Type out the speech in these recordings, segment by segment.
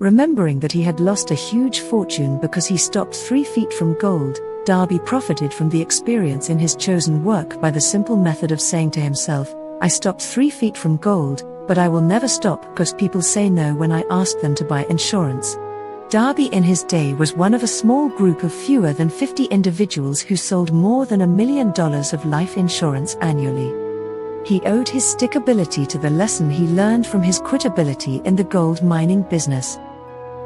Remembering that he had lost a huge fortune because he stopped 3 feet from gold, Darby profited from the experience in his chosen work by the simple method of saying to himself, "I stopped 3 feet from gold, but I will never stop because people say no when I ask them to buy insurance." Darby in his day was one of a small group of fewer than 50 individuals who sold more than $1 million of life insurance annually. He owed his stickability to the lesson he learned from his quitability in the gold mining business.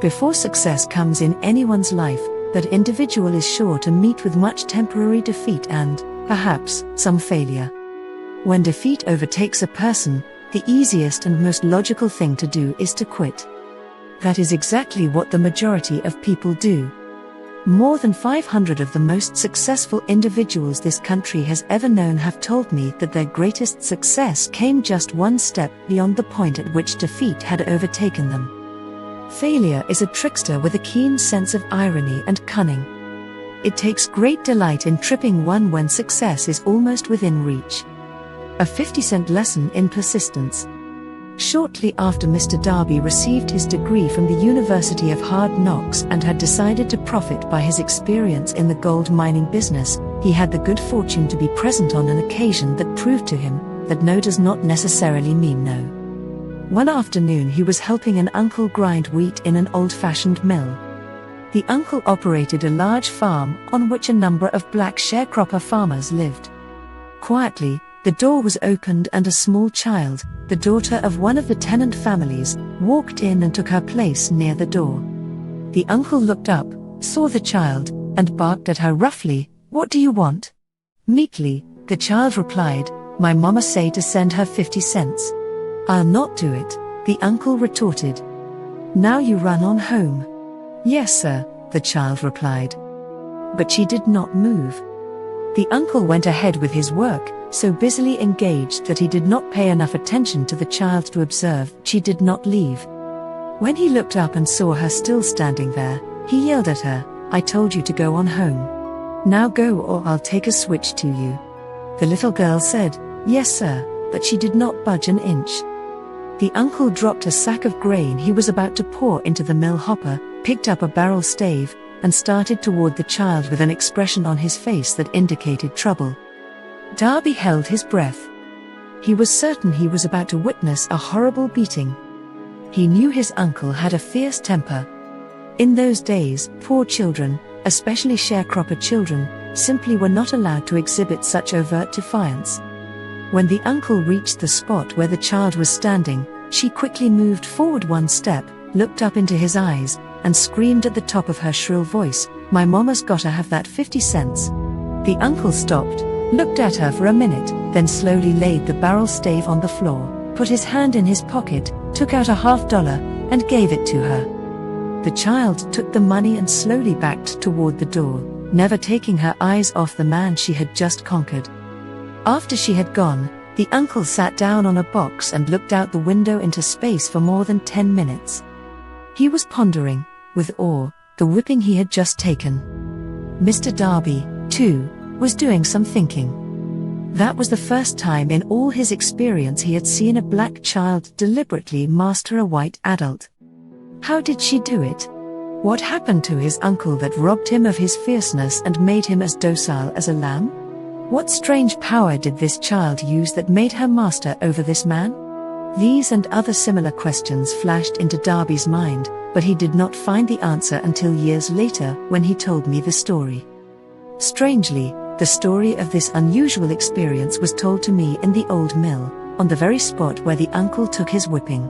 Before success comes in anyone's life, that individual is sure to meet with much temporary defeat and, perhaps, some failure. When defeat overtakes a person, the easiest and most logical thing to do is to quit. That is exactly what the majority of people do. More than 500 of the most successful individuals this country has ever known have told me that their greatest success came just one step beyond the point at which defeat had overtaken them. Failure is a trickster with a keen sense of irony and cunning. It takes great delight in tripping one when success is almost within reach. A 50-cent lesson in persistence. Shortly after Mr. Darby received his degree from the University of Hard Knocks and had decided to profit by his experience in the gold mining business, he had the good fortune to be present on an occasion that proved to him that no does not necessarily mean no. One afternoon he was helping an uncle grind wheat in an old-fashioned mill. The uncle operated a large farm on which a number of black sharecropper farmers lived. Quietly, the door was opened and a small child, the daughter of one of the tenant families, walked in and took her place near the door. The uncle looked up, saw the child, and barked at her roughly, "What do you want?" Meekly, the child replied, "My mama say to send her 50 cents. "I'll not do it," the uncle retorted. "Now you run on home." "Yes, sir," the child replied. But she did not move. The uncle went ahead with his work, so busily engaged that he did not pay enough attention to the child to observe she did not leave. When he looked up and saw her still standing there, he yelled at her, "I told you to go on home. Now go or I'll take a switch to you." The little girl said, "Yes, sir," but she did not budge an inch. The uncle dropped a sack of grain he was about to pour into the mill hopper, picked up a barrel stave, and started toward the child with an expression on his face that indicated trouble. Darby held his breath. He was certain he was about to witness a horrible beating. He knew his uncle had a fierce temper. In those days, poor children, especially sharecropper children, simply were not allowed to exhibit such overt defiance. When the uncle reached the spot where the child was standing, she quickly moved forward one step, looked up into his eyes, and screamed at the top of her shrill voice, "My mama's gotta have that 50 cents. The uncle stopped, looked at her for a minute, then slowly laid the barrel stave on the floor, put his hand in his pocket, took out a $50, and gave it to her. The child took the money and slowly backed toward the door, never taking her eyes off the man she had just conquered. After she had gone, the uncle sat down on a box and looked out the window into space for more than 10 minutes. He was pondering, with awe, the whipping he had just taken. Mr. Darby, too, was doing some thinking. That was the first time in all his experience he had seen a black child deliberately master a white adult. How did she do it? What happened to his uncle that robbed him of his fierceness and made him as docile as a lamb? What strange power did this child use that made her master over this man? These and other similar questions flashed into Darby's mind, but he did not find the answer until years later when he told me the story. Strangely, the story of this unusual experience was told to me in the old mill, on the very spot where the uncle took his whipping.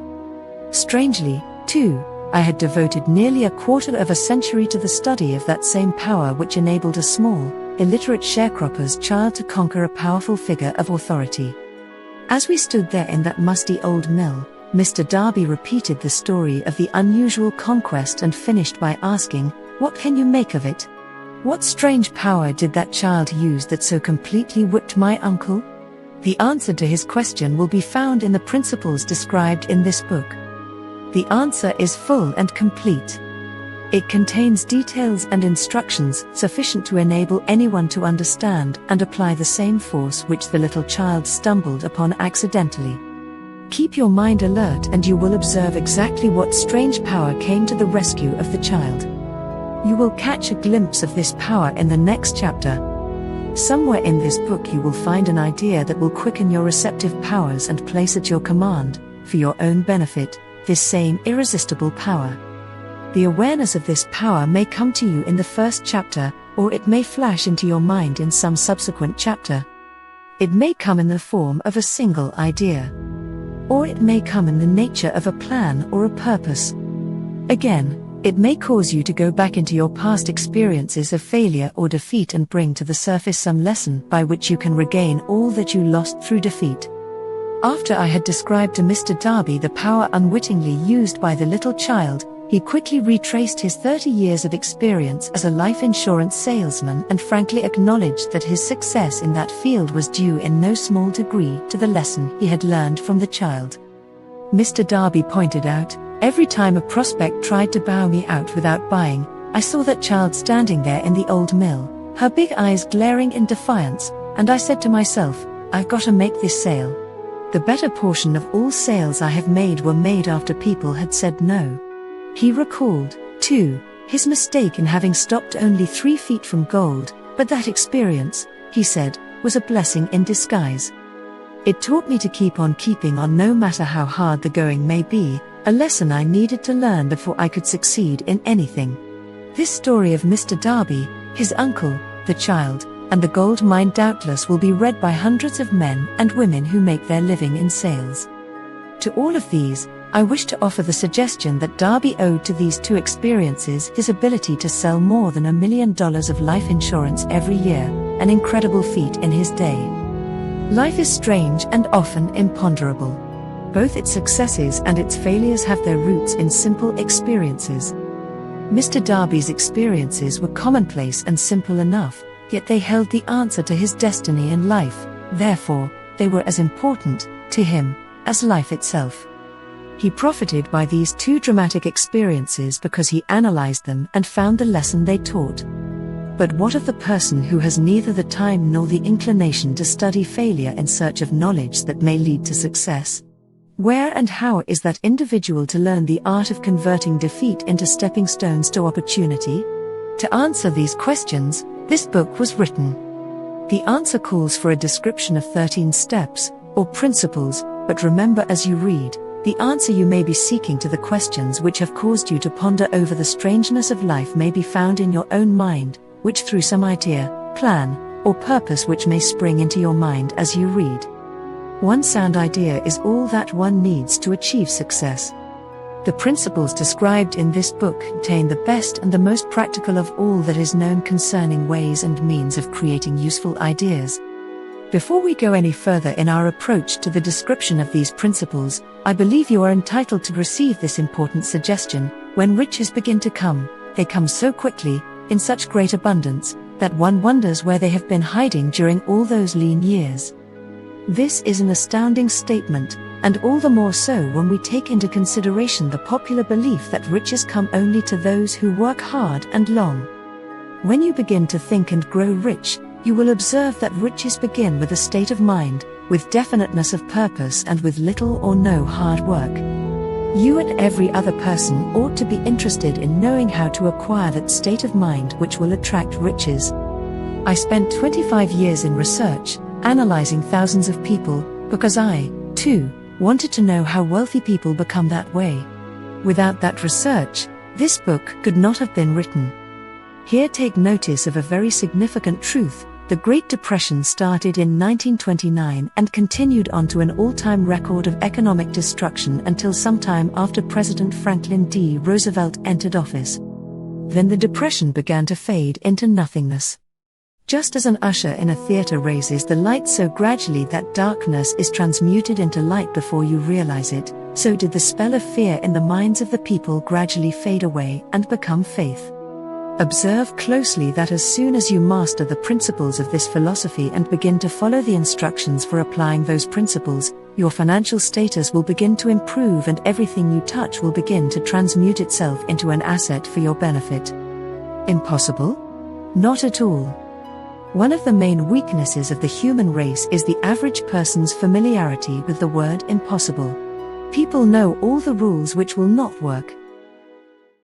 Strangely, too, I had devoted nearly a quarter of a century to the study of that same power which enabled a small, illiterate sharecropper's child to conquer a powerful figure of authority. As we stood there in that musty old mill, Mr. Darby repeated the story of the unusual conquest and finished by asking, "What can you make of it? What strange power did that child use that so completely whipped my uncle?" The answer to his question will be found in the principles described in this book. The answer is full and complete. It contains details and instructions sufficient to enable anyone to understand and apply the same force which the little child stumbled upon accidentally. Keep your mind alert and you will observe exactly what strange power came to the rescue of the child. You will catch a glimpse of this power in the next chapter. Somewhere in this book you will find an idea that will quicken your receptive powers and place at your command, for your own benefit, this same irresistible power. The awareness of this power may come to you in the first chapter, or it may flash into your mind in some subsequent chapter. It may come in the form of a single idea. Or it may come in the nature of a plan or a purpose. Again, it may cause you to go back into your past experiences of failure or defeat and bring to the surface some lesson by which you can regain all that you lost through defeat. After I had described to Mr. Darby the power unwittingly used by the little child, he quickly retraced his 30 years of experience as a life insurance salesman and frankly acknowledged that his success in that field was due in no small degree to the lesson he had learned from the child. Mr. Darby pointed out, every time a prospect tried to bow me out without buying, I saw that child standing there in the old mill, her big eyes glaring in defiance, and I said to myself, I've got to make this sale. The better portion of all sales I have made were made after people had said no. He recalled, too, his mistake in having stopped only 3 feet from gold, but that experience, he said, was a blessing in disguise. It taught me to keep on keeping on no matter how hard the going may be, a lesson I needed to learn before I could succeed in anything. This story of Mr. Darby, his uncle, the child, and the gold mine doubtless will be read by hundreds of men and women who make their living in sales. To all of these, I wish to offer the suggestion that Darby owed to these 2 experiences his ability to sell more than $1 million of life insurance every year, an incredible feat in his day. Life is strange and often imponderable. Both its successes and its failures have their roots in simple experiences. Mr. Darby's experiences were commonplace and simple enough, yet they held the answer to his destiny in life, therefore, they were as important to him as life itself. He profited by these 2 dramatic experiences because he analyzed them and found the lesson they taught. But what of the person who has neither the time nor the inclination to study failure in search of knowledge that may lead to success? Where and how is that individual to learn the art of converting defeat into stepping stones to opportunity? To answer these questions, this book was written. The answer calls for a description of 13 steps, or principles, but remember as you read, the answer you may be seeking to the questions which have caused you to ponder over the strangeness of life may be found in your own mind, which through some idea, plan, or purpose which may spring into your mind as you read. One sound idea is all that one needs to achieve success. The principles described in this book contain the best and the most practical of all that is known concerning ways and means of creating useful ideas. Before we go any further in our approach to the description of these principles, I believe you are entitled to receive this important suggestion: when riches begin to come, they come so quickly, in such great abundance, that one wonders where they have been hiding during all those lean years. This is an astounding statement, and all the more so when we take into consideration the popular belief that riches come only to those who work hard and long. When you begin to think and grow rich, you will observe that riches begin with a state of mind, with definiteness of purpose and with little or no hard work. You and every other person ought to be interested in knowing how to acquire that state of mind which will attract riches. I spent 25 years in research, analyzing thousands of people, because I, too, wanted to know how wealthy people become that way. Without that research, this book could not have been written. Here take notice of a very significant truth. The Great Depression started in 1929 and continued on to an all-time record of economic destruction until sometime after President Franklin D. Roosevelt entered office. Then the Depression began to fade into nothingness. Just as an usher in a theater raises the light so gradually that darkness is transmuted into light before you realize it, so did the spell of fear in the minds of the people gradually fade away and become faith. Observe closely that as soon as you master the principles of this philosophy and begin to follow the instructions for applying those principles, your financial status will begin to improve and everything you touch will begin to transmute itself into an asset for your benefit. Impossible? Not at all. One of the main weaknesses of the human race is the average person's familiarity with the word impossible. People know all the rules which will not work,